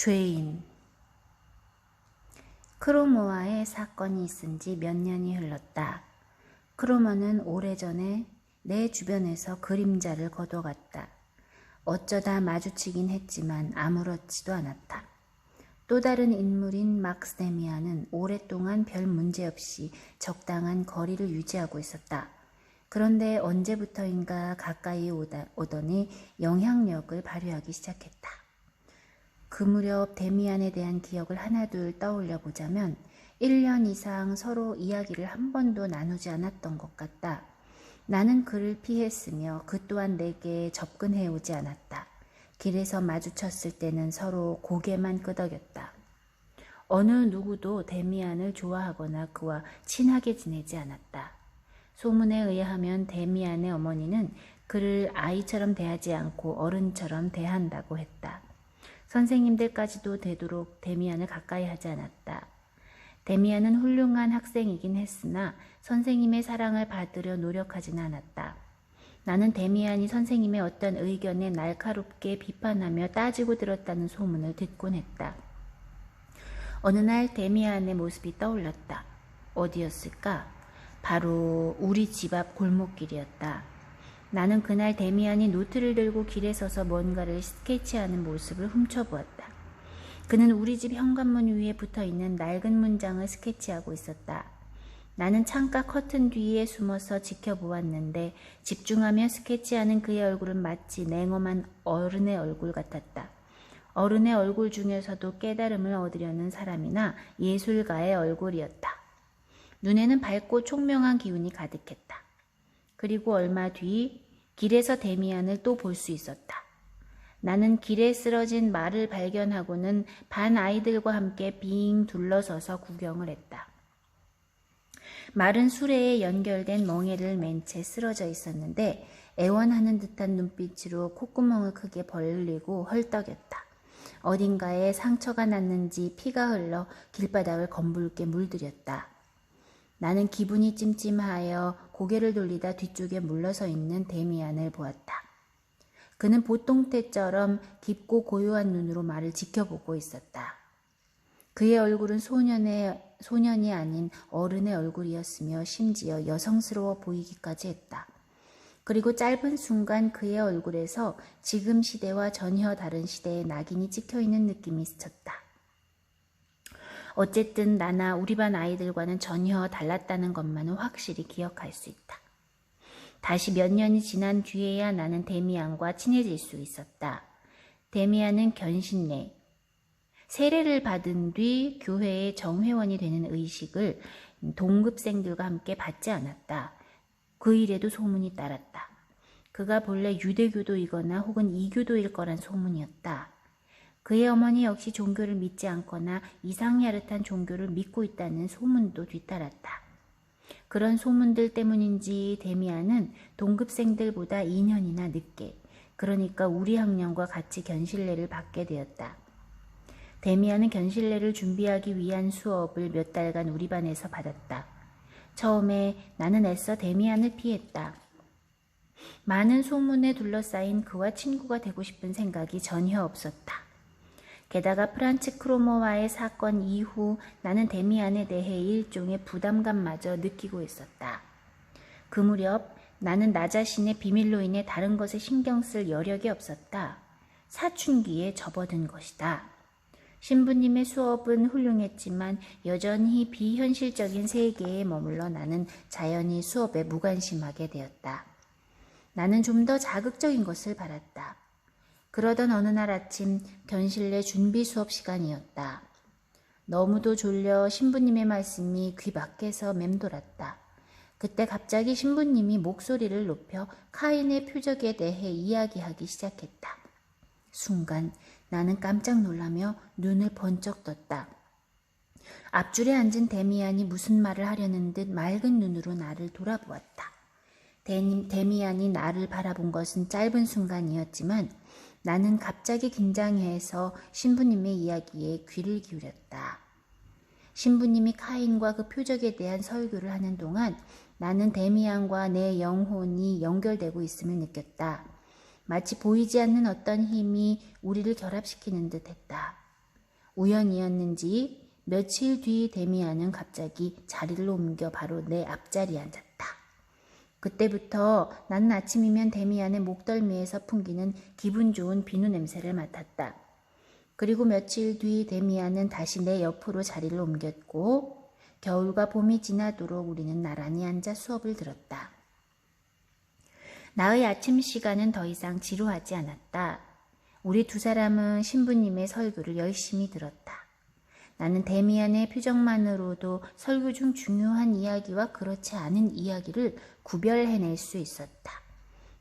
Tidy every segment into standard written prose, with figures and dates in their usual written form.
죄인. 크로모와의 사건이 있은 지 몇 년이 흘렀다. 크로모는 오래전에 내 주변에서 그림자를 거둬갔다. 어쩌다 마주치긴 했지만 아무렇지도 않았다. 또 다른 인물인 막스 데미안은 오랫동안 별 문제 없이 적당한 거리를 유지하고 있었다. 그런데 언제부터인가 가까이 오더니 영향력을 발휘하기 시작했다. 그 무렵 데미안에 대한 기억을 하나둘 떠올려 보자면 1년 이상 서로 이야기를 한 번도 나누지 않았던 것 같다. 나는 그를 피했으며 그 또한 내게 접근해 오지 않았다. 길에서 마주쳤을 때는 서로 고개만 끄덕였다. 어느 누구도 데미안을 좋아하거나 그와 친하게 지내지 않았다. 소문에 의하면 데미안의 어머니는 그를 아이처럼 대하지 않고 어른처럼 대한다고 했다. 선생님들까지도 되도록 데미안을 가까이 하지 않았다. 데미안은 훌륭한 학생이긴 했으나 선생님의 사랑을 받으려 노력하진 않았다. 나는 데미안이 선생님의 어떤 의견에 날카롭게 비판하며 따지고 들었다는 소문을 듣곤 했다. 어느 날 데미안의 모습이 떠올랐다. 어디였을까? 바로 우리 집 앞 골목길이었다. 나는 그날 데미안이 노트를 들고 길에 서서 뭔가를 스케치하는 모습을 훔쳐보았다. 그는 우리 집 현관문 위에 붙어있는 낡은 문장을 스케치하고 있었다. 나는 창가 커튼 뒤에 숨어서 지켜보았는데 집중하며 스케치하는 그의 얼굴은 마치 냉엄한 어른의 얼굴 같았다. 어른의 얼굴 중에서도 깨달음을 얻으려는 사람이나 예술가의 얼굴이었다. 눈에는 밝고 총명한 기운이 가득했다. 그리고 얼마 뒤 길에서 데미안을 또 볼 수 있었다. 나는 길에 쓰러진 말을 발견하고는 반 아이들과 함께 빙 둘러서서 구경을 했다. 말은 수레에 연결된 멍에를 맨 채 쓰러져 있었는데 애원하는 듯한 눈빛으로 콧구멍을 크게 벌리고 헐떡였다. 어딘가에 상처가 났는지 피가 흘러 길바닥을 검붉게 물들였다. 나는 기분이 찜찜하여 고개를 돌리다 뒤쪽에 물러서 있는 데미안을 보았다. 그는 보통 때처럼 깊고 고요한 눈으로 말을 지켜보고 있었다. 그의 얼굴은 소년이 아닌 어른의 얼굴이었으며 심지어 여성스러워 보이기까지 했다. 그리고 짧은 순간 그의 얼굴에서 지금 시대와 전혀 다른 시대의 낙인이 찍혀있는 느낌이 스쳤다. 어쨌든 나나 우리 반 아이들과는 전혀 달랐다는 것만은 확실히 기억할 수 있다. 다시 몇 년이 지난 뒤에야 나는 데미안과 친해질 수 있었다. 데미안은 견신례, 세례를 받은 뒤 교회의 정회원이 되는 의식을 동급생들과 함께 받지 않았다. 그 일에도 소문이 따랐다. 그가 본래 유대교도이거나 혹은 이교도일 거란 소문이었다. 그의 어머니 역시 종교를 믿지 않거나 이상야릇한 종교를 믿고 있다는 소문도 뒤따랐다. 그런 소문들 때문인지 데미안은 동급생들보다 2년이나 늦게, 그러니까 우리 학년과 같이 견실례를 받게 되었다. 데미안은 견실례를 준비하기 위한 수업을 몇 달간 우리 반에서 받았다. 처음에 나는 애써 데미안을 피했다. 많은 소문에 둘러싸인 그와 친구가 되고 싶은 생각이 전혀 없었다. 게다가 프란츠 크로모와의 사건 이후 나는 데미안에 대해 일종의 부담감마저 느끼고 있었다. 그 무렵 나는 나 자신의 비밀로 인해 다른 것에 신경 쓸 여력이 없었다. 사춘기에 접어든 것이다. 신부님의 수업은 훌륭했지만 여전히 비현실적인 세계에 머물러 나는 자연히 수업에 무관심하게 되었다. 나는 좀 더 자극적인 것을 바랐다. 그러던 어느 날 아침 견실례 준비 수업 시간이었다. 너무도 졸려 신부님의 말씀이 귀 밖에서 맴돌았다. 그때 갑자기 신부님이 목소리를 높여 카인의 표적에 대해 이야기하기 시작했다. 순간 나는 깜짝 놀라며 눈을 번쩍 떴다. 앞줄에 앉은 데미안이 무슨 말을 하려는 듯 맑은 눈으로 나를 돌아보았다. 데미안이 나를 바라본 것은 짧은 순간이었지만 나는 갑자기 긴장해서 신부님의 이야기에 귀를 기울였다. 신부님이 카인과 그 표적에 대한 설교를 하는 동안 나는 데미안과 내 영혼이 연결되고 있음을 느꼈다. 마치 보이지 않는 어떤 힘이 우리를 결합시키는 듯 했다. 우연이었는지 며칠 뒤 데미안은 갑자기 자리를 옮겨 바로 내 앞자리에 앉았다. 그때부터 나는 아침이면 데미안의 목덜미에서 풍기는 기분 좋은 비누 냄새를 맡았다. 그리고 며칠 뒤 데미안은 다시 내 옆으로 자리를 옮겼고 겨울과 봄이 지나도록 우리는 나란히 앉아 수업을 들었다. 나의 아침 시간은 더 이상 지루하지 않았다. 우리 두 사람은 신부님의 설교를 열심히 들었다. 나는 데미안의 표정만으로도 설교 중 중요한 이야기와 그렇지 않은 이야기를 구별해낼 수 있었다.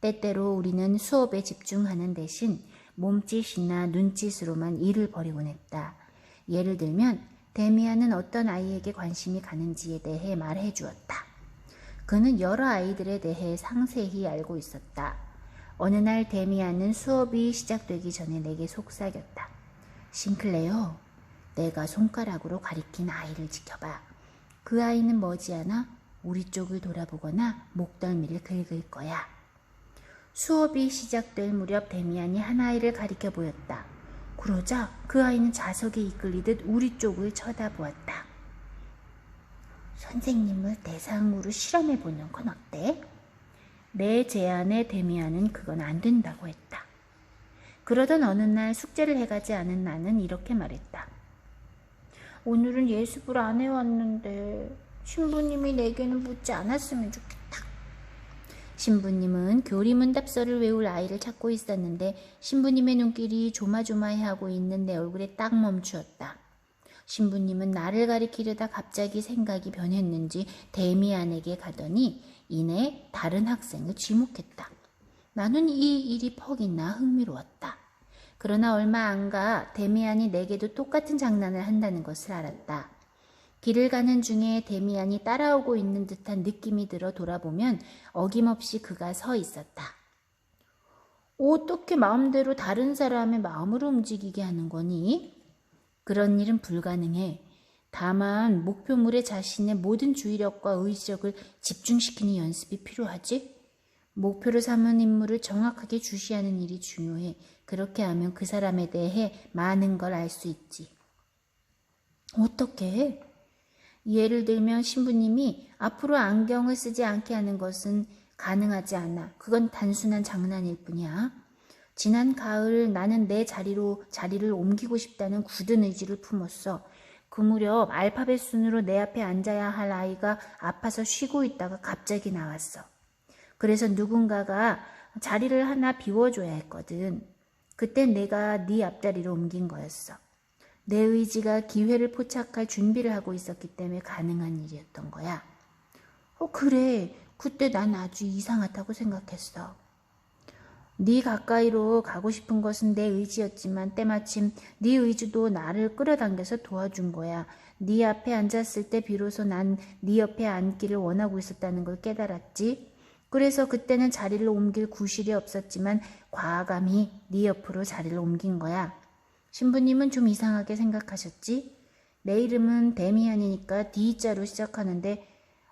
때때로 우리는 수업에 집중하는 대신 몸짓이나 눈짓으로만 일을 벌이곤 했다. 예를 들면 데미안은 어떤 아이에게 관심이 가는지에 대해 말해 주었다. 그는 여러 아이들에 대해 상세히 알고 있었다. 어느 날 데미안은 수업이 시작되기 전에 내게 속삭였다. 싱클레어, 내가 손가락으로 가리킨 아이를 지켜봐. 그 아이는 머지않아 우리 쪽을 돌아보거나 목덜미를 긁을 거야. 수업이 시작될 무렵 데미안이 한 아이를 가리켜 보였다. 그러자 그 아이는 자석에 이끌리듯 우리 쪽을 쳐다보았다. 선생님을 대상으로 실험해보는 건 어때? 내 제안에 데미안은 그건 안 된다고 했다. 그러던 어느 날 숙제를 해가지 않은 나는 이렇게 말했다. 오늘은 예습을 안 해왔는데 신부님이 내게는 묻지 않았으면 좋겠다. 신부님은 교리문답서를 외울 아이를 찾고 있었는데 신부님의 눈길이 조마조마해하고 있는 내 얼굴에 딱 멈추었다. 신부님은 나를 가리키려다 갑자기 생각이 변했는지 데미안에게 가더니 이내 다른 학생을 지목했다. 나는 이 일이 퍽이나 흥미로웠다. 그러나 얼마 안 가 데미안이 내게도 똑같은 장난을 한다는 것을 알았다. 길을 가는 중에 데미안이 따라오고 있는 듯한 느낌이 들어 돌아보면 어김없이 그가 서 있었다. 어떻게 마음대로 다른 사람의 마음을 움직이게 하는 거니? 그런 일은 불가능해. 다만 목표물에 자신의 모든 주의력과 의지력을 집중시키는 연습이 필요하지? 목표로 삼은 인물을 정확하게 주시하는 일이 중요해. 그렇게 하면 그 사람에 대해 많은 걸 알 수 있지. 어떻게 해? 예를 들면 신부님이 앞으로 안경을 쓰지 않게 하는 것은 가능하지 않아. 그건 단순한 장난일 뿐이야. 지난 가을 나는 내 자리를 옮기고 싶다는 굳은 의지를 품었어. 그 무렵 알파벳 순으로 내 앞에 앉아야 할 아이가 아파서 쉬고 있다가 갑자기 나왔어. 그래서 누군가가 자리를 하나 비워줘야 했거든. 그때 내가 네 앞자리로 옮긴 거였어. 내 의지가 기회를 포착할 준비를 하고 있었기 때문에 가능한 일이었던 거야. 그래. 그때 난 아주 이상하다고 생각했어. 네 가까이로 가고 싶은 것은 내 의지였지만 때마침 네 의지도 나를 끌어당겨서 도와준 거야. 네 앞에 앉았을 때 비로소 난 네 옆에 앉기를 원하고 있었다는 걸 깨달았지. 그래서 그때는 자리를 옮길 구실이 없었지만 과감히 네 옆으로 자리를 옮긴 거야. 신부님은 좀 이상하게 생각하셨지? 내 이름은 데미안이니까 D자로 시작하는데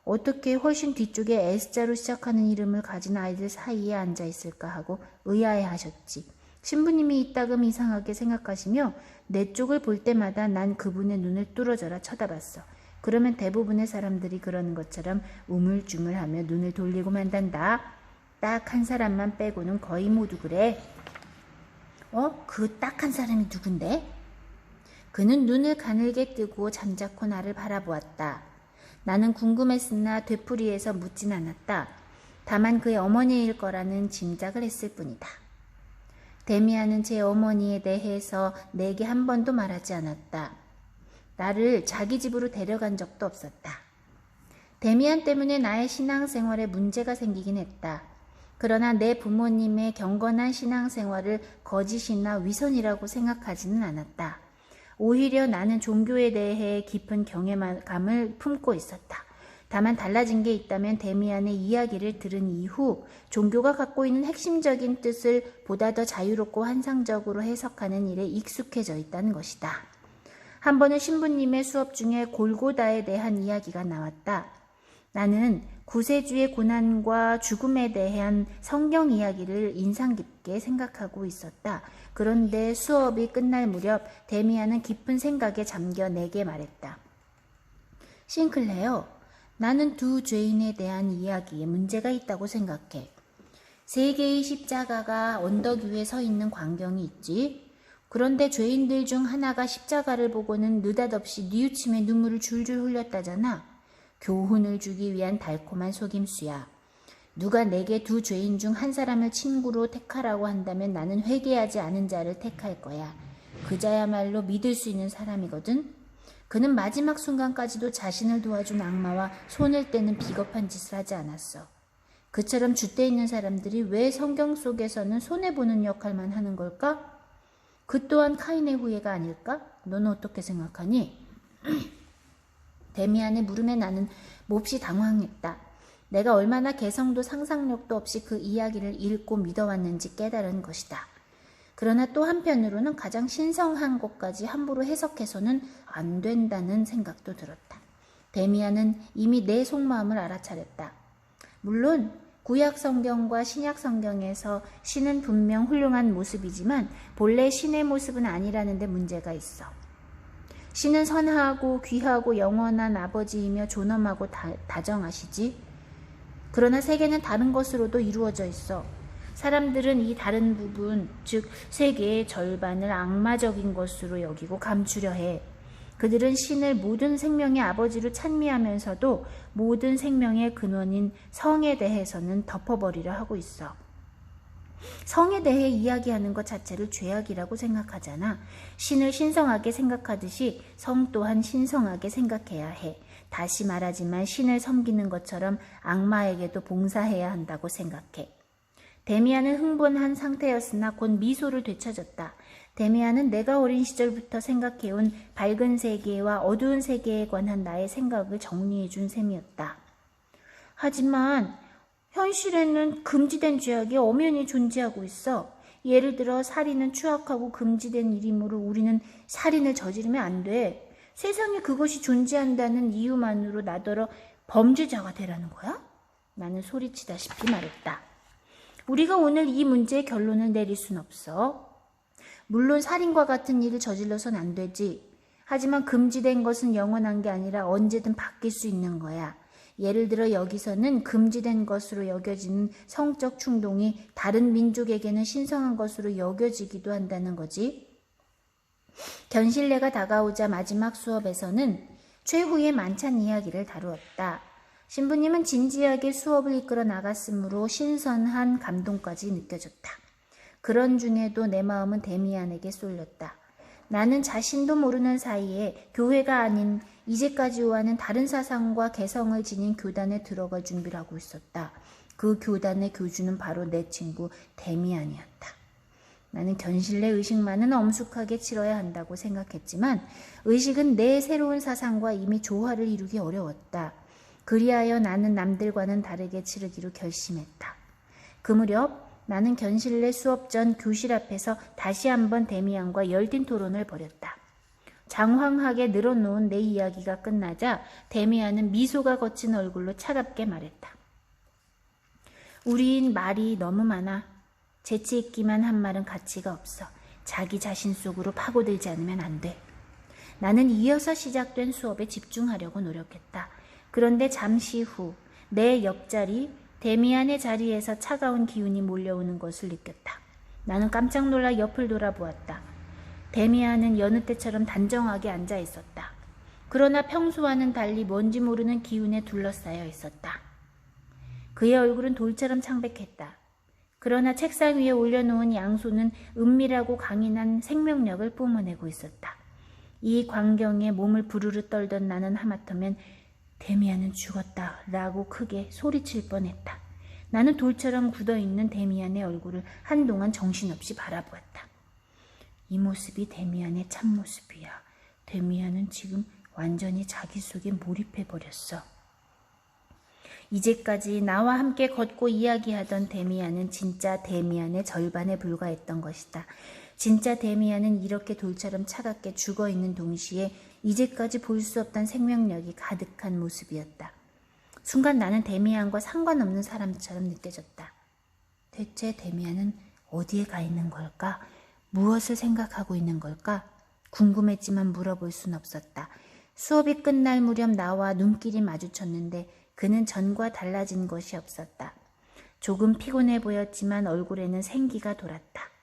어떻게 훨씬 뒤쪽에 S자로 시작하는 이름을 가진 아이들 사이에 앉아 있을까 하고 의아해하셨지. 신부님이 이따금 이상하게 생각하시며 내 쪽을 볼 때마다 난 그분의 눈을 뚫어져라 쳐다봤어. 그러면 대부분의 사람들이 그러는 것처럼 우물쭈물하며 눈을 돌리고 만단다. 딱 한 사람만 빼고는 거의 모두 그래. 그 딱 한 사람이 누군데? 그는 눈을 가늘게 뜨고 잠자코 나를 바라보았다. 나는 궁금했으나 되풀이해서 묻진 않았다. 다만 그의 어머니일 거라는 짐작을 했을 뿐이다. 데미안은 제 어머니에 대해서 내게 한 번도 말하지 않았다. 나를 자기 집으로 데려간 적도 없었다. 데미안 때문에 나의 신앙생활에 문제가 생기긴 했다. 그러나 내 부모님의 경건한 신앙생활을 거짓이나 위선이라고 생각하지는 않았다. 오히려 나는 종교에 대해 깊은 경외감을 품고 있었다. 다만 달라진 게 있다면 데미안의 이야기를 들은 이후 종교가 갖고 있는 핵심적인 뜻을 보다 더 자유롭고 환상적으로 해석하는 일에 익숙해져 있다는 것이다. 한 번은 신부님의 수업 중에 골고다에 대한 이야기가 나왔다. 나는 구세주의 고난과 죽음에 대한 성경 이야기를 인상 깊게 생각하고 있었다. 그런데 수업이 끝날 무렵 데미안은 깊은 생각에 잠겨 내게 말했다. 싱클레어, 나는 두 죄인에 대한 이야기에 문제가 있다고 생각해. 세 개의 십자가가 언덕 위에 서 있는 광경이 있지. 그런데 죄인들 중 하나가 십자가를 보고는 느닷없이 뉘우침에 눈물을 줄줄 흘렸다잖아. 교훈을 주기 위한 달콤한 속임수야. 누가 내게 두 죄인 중 한 사람을 친구로 택하라고 한다면 나는 회개하지 않은 자를 택할 거야. 그 자야말로 믿을 수 있는 사람이거든. 그는 마지막 순간까지도 자신을 도와준 악마와 손을 떼는 비겁한 짓을 하지 않았어. 그처럼 줏대 있는 사람들이 왜 성경 속에서는 손해보는 역할만 하는 걸까? 그 또한 카인의 후예가 아닐까? 너는 어떻게 생각하니? 데미안의 물음에 나는 몹시 당황했다. 내가 얼마나 개성도 상상력도 없이 그 이야기를 읽고 믿어왔는지 깨달은 것이다. 그러나 또 한편으로는 가장 신성한 것까지 함부로 해석해서는 안 된다는 생각도 들었다. 데미안은 이미 내 속마음을 알아차렸다. 물론 구약 성경과 신약 성경에서 신은 분명 훌륭한 모습이지만 본래 신의 모습은 아니라는 데 문제가 있어. 신은 선하고 귀하고 영원한 아버지이며 존엄하고 다정하시지. 그러나 세계는 다른 것으로도 이루어져 있어. 사람들은 이 다른 부분, 즉 세계의 절반을 악마적인 것으로 여기고 감추려 해. 그들은 신을 모든 생명의 아버지로 찬미하면서도 모든 생명의 근원인 성에 대해서는 덮어버리려 하고 있어. 성에 대해 이야기하는 것 자체를 죄악이라고 생각하잖아. 신을 신성하게 생각하듯이 성 또한 신성하게 생각해야 해. 다시 말하지만 신을 섬기는 것처럼 악마에게도 봉사해야 한다고 생각해. 데미안은 흥분한 상태였으나 곧 미소를 되찾았다. 데미안은 내가 어린 시절부터 생각해온 밝은 세계와 어두운 세계에 관한 나의 생각을 정리해준 셈이었다. 하지만 현실에는 금지된 죄악이 엄연히 존재하고 있어. 예를 들어 살인은 추악하고 금지된 일이므로 우리는 살인을 저지르면 안 돼. 세상에 그것이 존재한다는 이유만으로 나더러 범죄자가 되라는 거야? 나는 소리치다시피 말했다. 우리가 오늘 이 문제의 결론을 내릴 순 없어. 물론 살인과 같은 일을 저질러선 안 되지. 하지만 금지된 것은 영원한 게 아니라 언제든 바뀔 수 있는 거야. 예를 들어 여기서는 금지된 것으로 여겨지는 성적 충동이 다른 민족에게는 신성한 것으로 여겨지기도 한다는 거지. 견실례가 다가오자 마지막 수업에서는 최후의 만찬 이야기를 다루었다. 신부님은 진지하게 수업을 이끌어 나갔으므로 신선한 감동까지 느껴졌다. 그런 중에도 내 마음은 데미안에게 쏠렸다. 나는 자신도 모르는 사이에 교회가 아닌 이제까지 와는 다른 사상과 개성을 지닌 교단에 들어갈 준비를 하고 있었다. 그 교단의 교주는 바로 내 친구 데미안이었다. 나는 견실례 의식만은 엄숙하게 치러야 한다고 생각했지만 의식은 내 새로운 사상과 이미 조화를 이루기 어려웠다. 그리하여 나는 남들과는 다르게 치르기로 결심했다. 그 무렵 나는 견실례 수업 전 교실 앞에서 다시 한번 데미안과 열띤 토론을 벌였다. 장황하게 늘어놓은 내 이야기가 끝나자 데미안은 미소가 거친 얼굴로 차갑게 말했다. 우린 말이 너무 많아. 재치 있기만 한 말은 가치가 없어. 자기 자신 속으로 파고들지 않으면 안 돼. 나는 이어서 시작된 수업에 집중하려고 노력했다. 그런데 잠시 후 내 옆자리 데미안의 자리에서 차가운 기운이 몰려오는 것을 느꼈다. 나는 깜짝 놀라 옆을 돌아보았다. 데미안은 여느 때처럼 단정하게 앉아 있었다. 그러나 평소와는 달리 뭔지 모르는 기운에 둘러싸여 있었다. 그의 얼굴은 돌처럼 창백했다. 그러나 책상 위에 올려놓은 양손은 은밀하고 강인한 생명력을 뿜어내고 있었다. 이 광경에 몸을 부르르 떨던 나는 하마터면 데미안은 죽었다 라고 크게 소리칠 뻔했다. 나는 돌처럼 굳어있는 데미안의 얼굴을 한동안 정신없이 바라보았다. 이 모습이 데미안의 참모습이야. 데미안은 지금 완전히 자기 속에 몰입해버렸어. 이제까지 나와 함께 걷고 이야기하던 데미안은 진짜 데미안의 절반에 불과했던 것이다. 진짜 데미안은 이렇게 돌처럼 차갑게 죽어있는 동시에 이제까지 볼 수 없던 생명력이 가득한 모습이었다. 순간 나는 데미안과 상관없는 사람처럼 느껴졌다. 대체 데미안은 어디에 가 있는 걸까? 무엇을 생각하고 있는 걸까? 궁금했지만 물어볼 순 없었다. 수업이 끝날 무렵 나와 눈길이 마주쳤는데 그는 전과 달라진 것이 없었다. 조금 피곤해 보였지만 얼굴에는 생기가 돌았다.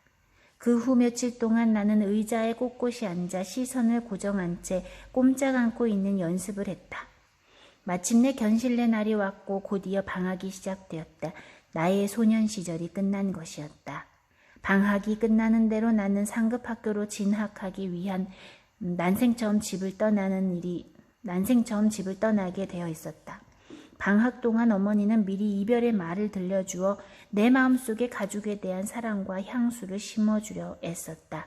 그 후 며칠 동안 나는 의자에 꼿꼿이 앉아 시선을 고정한 채 꼼짝 않고 있는 연습을 했다. 마침내 견실내 날이 왔고 곧이어 방학이 시작되었다. 나의 소년 시절이 끝난 것이었다. 방학이 끝나는 대로 나는 상급 학교로 진학하기 위한 난생 처음 집을 떠나게 되어 있었다. 방학 동안 어머니는 미리 이별의 말을 들려주어 내 마음속에 가족에 대한 사랑과 향수를 심어주려 애썼다.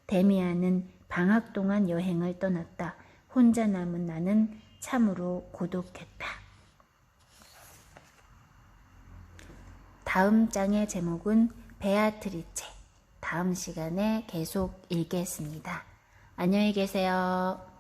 데미안은 방학 동안 여행을 떠났다. 혼자 남은 나는 참으로 고독했다. 다음 장의 제목은 베아트리체. 다음 시간에 계속 읽겠습니다. 안녕히 계세요.